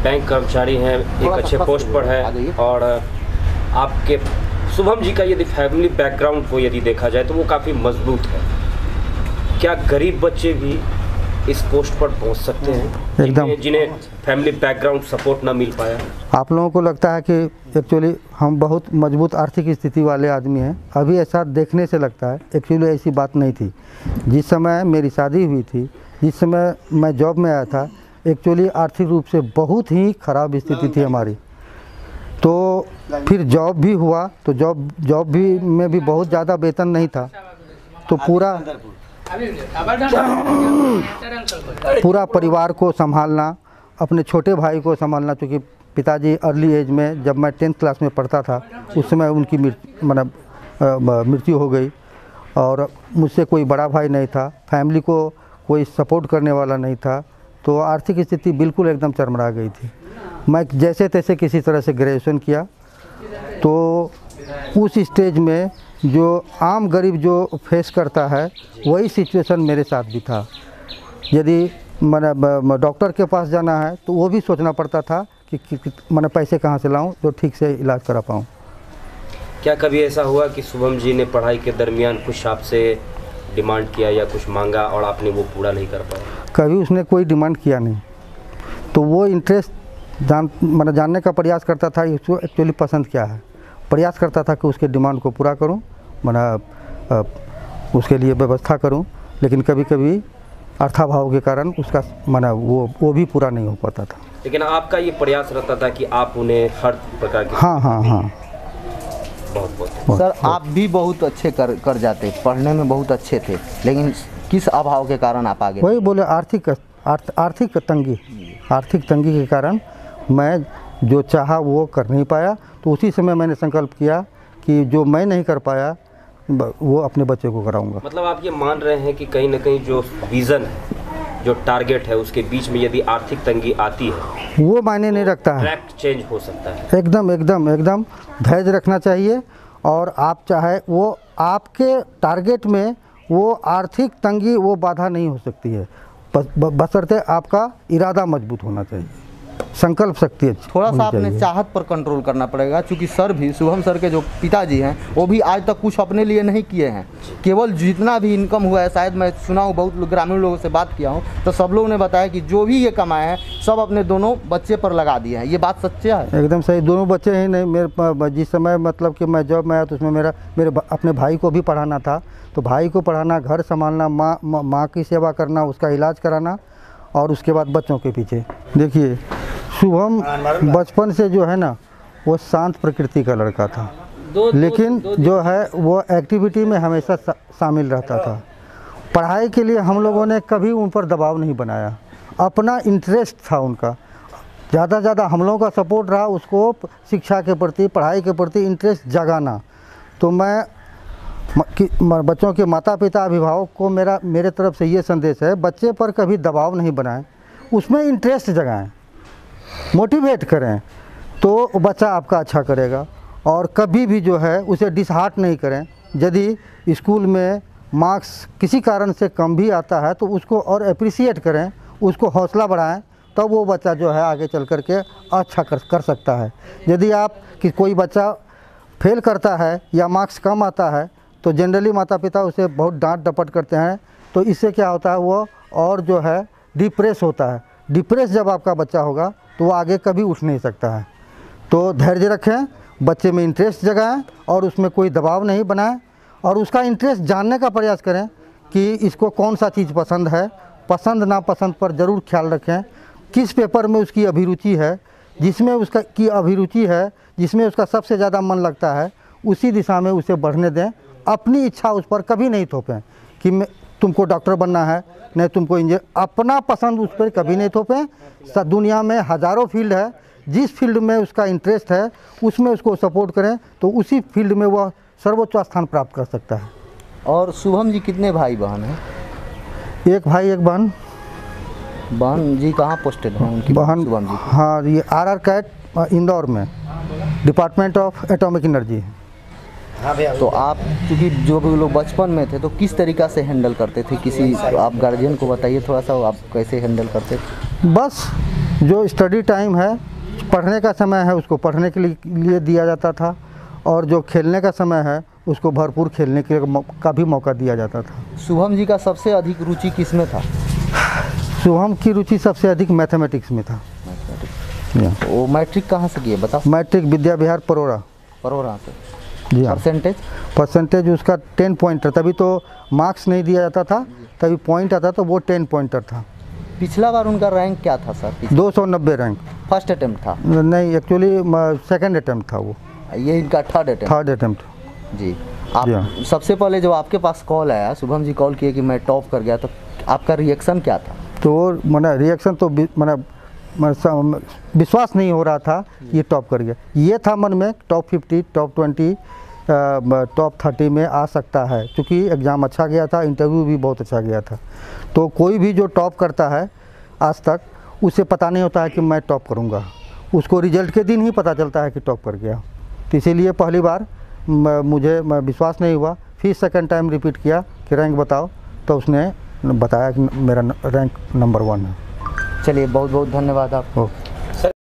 Bank कर्मचारी हैं, एक अच्छे पोस्ट पर है, और आपके शुभम जी का यदि फैमिली बैकग्राउंड को यदि देखा जाए तो वो काफ़ी मजबूत है। क्या गरीब बच्चे भी इस पोस्ट पर पहुंच सकते हैं एकदम, जिन्हें फैमिली बैकग्राउंड सपोर्ट ना मिल पाया? आप लोगों को लगता है कि एक्चुअली हम बहुत मजबूत आर्थिक स्थिति वाले आदमी हैं, अभी ऐसा देखने से लगता है। एक्चुअली ऐसी बात नहीं थी। जिस समय मेरी शादी हुई थी, जिस समय मैं जॉब में आया था, एक्चुअली आर्थिक रूप से बहुत ही ख़राब स्थिति थी हमारी। तो फिर जॉब भी हुआ, तो जॉब भी में भी बहुत ज़्यादा वेतन नहीं था, तो पूरा परिवार को संभालना, अपने छोटे भाई को संभालना, क्योंकि पिताजी अर्ली एज में, जब मैं 10th क्लास में पढ़ता था उस समय उनकी मृत्यु हो गई, और मुझसे कोई बड़ा भाई नहीं था, फैमिली को कोई सपोर्ट करने वाला नहीं था, तो आर्थिक स्थिति बिल्कुल एकदम चरमरा गई थी। मैं जैसे तैसे किसी तरह से ग्रेजुएशन किया, तो उस स्टेज में जो आम गरीब जो फेस करता है वही सिचुएशन मेरे साथ भी था। यदि मैंने डॉक्टर के पास जाना है तो वो भी सोचना पड़ता था कि मैंने पैसे कहाँ से लाऊं जो ठीक से इलाज करा पाऊँ। क्या कभी ऐसा हुआ कि शुभम जी ने पढ़ाई के दरमियान कुछ आपसे डिमांड किया या कुछ मांगा और आपने वो पूरा नहीं कर पाया? कभी उसने कोई डिमांड किया नहीं, तो वो इंटरेस्ट जानने का प्रयास करता था इसको एक्चुअली पसंद क्या है, प्रयास करता था कि उसके डिमांड को पूरा करूं, उसके लिए व्यवस्था करूं, लेकिन कभी कभी अर्थाभाव के कारण उसका वो भी पूरा नहीं हो पाता था। लेकिन आपका ये प्रयास रहता था कि आप उन्हें हर प्रकार की। हाँ। बहुत सर, आप भी बहुत अच्छे कर जाते, पढ़ने में बहुत अच्छे थे, लेकिन किस अभाव के कारण आप आगे? वही बोले, आर्थिक तंगी के कारण मैं जो चाहा वो कर नहीं पाया। तो उसी समय मैंने संकल्प किया कि जो मैं नहीं कर पाया वो अपने बच्चे को कराऊंगा। मतलब आप ये मान रहे हैं कि कहीं ना कहीं जो विज़न है, जो टारगेट है, उसके बीच में यदि आर्थिक तंगी आती है वो मायने नहीं रखता है, ट्रैक चेंज हो सकता है। एकदम धैर्य रखना चाहिए, और आप चाहे वो आपके टारगेट में वो आर्थिक तंगी वो बाधा नहीं हो सकती है, बशर्ते आपका इरादा मजबूत होना चाहिए, संकल्प शक्ति अच्छी थोड़ा सा अपने चाहत पर कंट्रोल करना पड़ेगा, क्योंकि सर भी, शुभम सर के जो पिताजी हैं, वो भी आज तक कुछ अपने लिए नहीं किए हैं। केवल जितना भी इनकम हुआ है, शायद मैं सुना हूँ, बहुत ग्रामीण लोगों से बात किया हूँ, तो सब लोगों ने बताया कि जो भी ये कमाए हैं सब अपने दोनों बच्चे पर लगा दिए हैं। ये बात सच्चा है? एकदम सही। दोनों बच्चे ही नहीं, मेरे जिस समय मतलब कि मैं जॉब में आया तो उसमें मेरे अपने भाई को भी पढ़ाना था, तो भाई को पढ़ाना, घर संभालना, माँ की सेवा करना, उसका इलाज कराना, और उसके बाद बच्चों के पीछे। देखिए, शुभम बचपन से जो है ना वो शांत प्रकृति का लड़का था, लेकिन जो है वो एक्टिविटी में हमेशा शामिल रहता था। पढ़ाई के लिए हम लोगों ने कभी उन पर दबाव नहीं बनाया, अपना इंटरेस्ट था उनका। ज़्यादा हम लोगों का सपोर्ट रहा उसको शिक्षा के प्रति, पढ़ाई के प्रति इंटरेस्ट जगाना। तो मैं बच्चों के माता पिता, अभिभावक को मेरे तरफ से ये संदेश है, बच्चे पर कभी दबाव नहीं बनाएं, उसमें इंटरेस्ट जगाएं, मोटिवेट करें, तो बच्चा आपका अच्छा करेगा। और कभी भी जो है उसे डिसहार्ट नहीं करें। यदि स्कूल में मार्क्स किसी कारण से कम भी आता है तो उसको और अप्रिशिएट करें, उसको हौसला बढ़ाएं, तब वो बच्चा जो है आगे चल कर के अच्छा कर सकता है। यदि आप कि कोई बच्चा फेल करता है या मार्क्स कम आता है तो जनरली माता पिता उसे बहुत डांट डपट करते हैं, तो इससे क्या होता है, वो और जो है डिप्रेस होता है। डिप्रेस जब आपका बच्चा होगा तो वो आगे कभी उठ नहीं सकता है। तो धैर्य रखें, बच्चे में इंटरेस्ट जगाएं और उसमें कोई दबाव नहीं बनाएं, और उसका इंटरेस्ट जानने का प्रयास करें कि इसको कौन सा चीज़ पसंद है। पसंद नापसंद पर ज़रूर ख्याल रखें। किस पेपर में उसकी अभिरुचि है, जिसमें उसका की अभिरुचि है, जिसमें उसका सबसे ज़्यादा मन लगता है, उसी दिशा में उसे बढ़ने दें। अपनी इच्छा उस पर कभी नहीं थोपें कि तुमको डॉक्टर बनना है, नहीं तुमको इंजीनियर, अपना पसंद उस पर कभी नहीं थोपें। दुनिया में हज़ारों फील्ड है, जिस फील्ड में उसका इंटरेस्ट है उसमें उसको सपोर्ट करें तो उसी फील्ड में वह सर्वोच्च स्थान प्राप्त कर सकता है। और शुभम जी कितने भाई बहन हैं? एक भाई एक बहन। बहन जी कहाँ पोस्टेड हैं उनकी? बहन शुभम जी, हाँ, ये RR कैट इंदौर में, डिपार्टमेंट ऑफ एटॉमिक एनर्जी। तो आप क्योंकि जो भी लोग बचपन में थे तो किस तरीक़ा से हैंडल करते थे? किसी आप गार्जियन को बताइए थोड़ा सा, आप कैसे हैंडल करते थे? बस जो स्टडी टाइम है, पढ़ने का समय है, उसको पढ़ने के लिए दिया जाता था, और जो खेलने का समय है उसको भरपूर खेलने का भी मौका दिया जाता था। शुभम जी का सबसे अधिक रुचि किस में था? शुभम की रुचि सबसे अधिक मैथमेटिक्स में था। वो मैट्रिक कहाँ से किए बता? मैट्रिक विद्या विहार परोरा से। जी हाँ। परसेंटेज उसका 10 पॉइंटर, तभी तो मार्क्स नहीं दिया जाता था, तभी पॉइंट आता तो वो 10 पॉइंटर था। पिछला बार उनका रैंक क्या था सर? 290 रैंक। फर्स्ट अटेम्प्ट था? नहीं, एक्चुअली सेकंड अटेम्प्ट था वो। ये इनका थर्ड अटेम्प्ट। जी। आप सबसे पहले जब आपके पास कॉल आया, शुभम जी कॉल किए कि मैं टॉप कर गया, तो आपका रिएक्शन क्या था? तो मैंने रिएक्शन तो विश्वास नहीं हो रहा था ये टॉप कर गया। ये था मन में टॉप 50, टॉप 20, टॉप 30 में आ सकता है, क्योंकि एग्ज़ाम अच्छा गया था, इंटरव्यू भी बहुत अच्छा गया था। तो कोई भी जो टॉप करता है आज तक, उसे पता नहीं होता है कि मैं टॉप करूँगा, उसको रिजल्ट के दिन ही पता चलता है कि टॉप कर गया। तो इसीलिए पहली बार मुझे विश्वास नहीं हुआ, फिर सेकंड टाइम रिपीट किया कि रैंक बताओ, तो उसने बताया कि मेरा रैंक नंबर 1 है। चलिए, बहुत बहुत धन्यवाद आपको।